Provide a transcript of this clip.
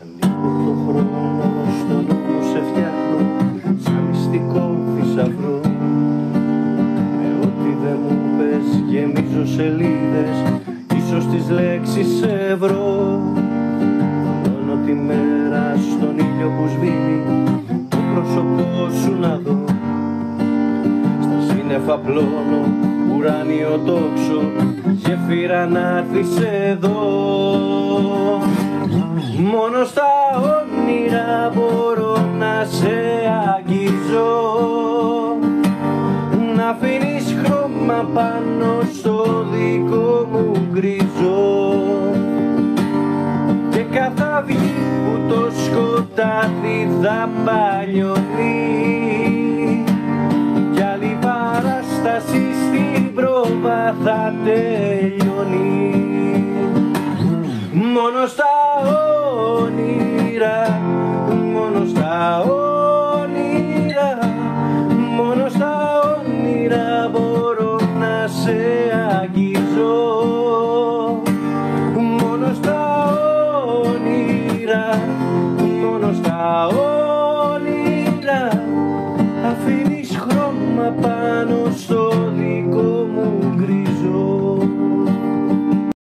Ανοίγω το χρόνο, στον νόμο σε φτιάχνω σαν μυστικό θησαυρό. Με ό,τι δεν μου πες γεμίζω σελίδες, ίσως τις λέξεις σε βρω. Θολώνω τη μέρα στον ήλιο που σβήνει, το πρόσωπό σου να δω. Στα σύννεφα πλώνω ουράνιο τόξο, γέφυρα να'ρθεις εδώ. Μόνο στα όνειρα μπορώ να σε αγγίζω, να αφήνεις χρώμα πάνω στο δικό μου γκριζό. Και κάθε αυγή που το σκοτάδι θα παλιώνει, κι άλλη παράσταση στην πρόβα θα τελειώνει. Μόνο στα όνειρα, μόνο στα όνειρα, μόνο στα όνειρα μπορώ να σε αγγίζω. Μόνο στα όνειρα, μόνο στα όνειρα, αφήνεις χρώμα πάνω στο δικό μου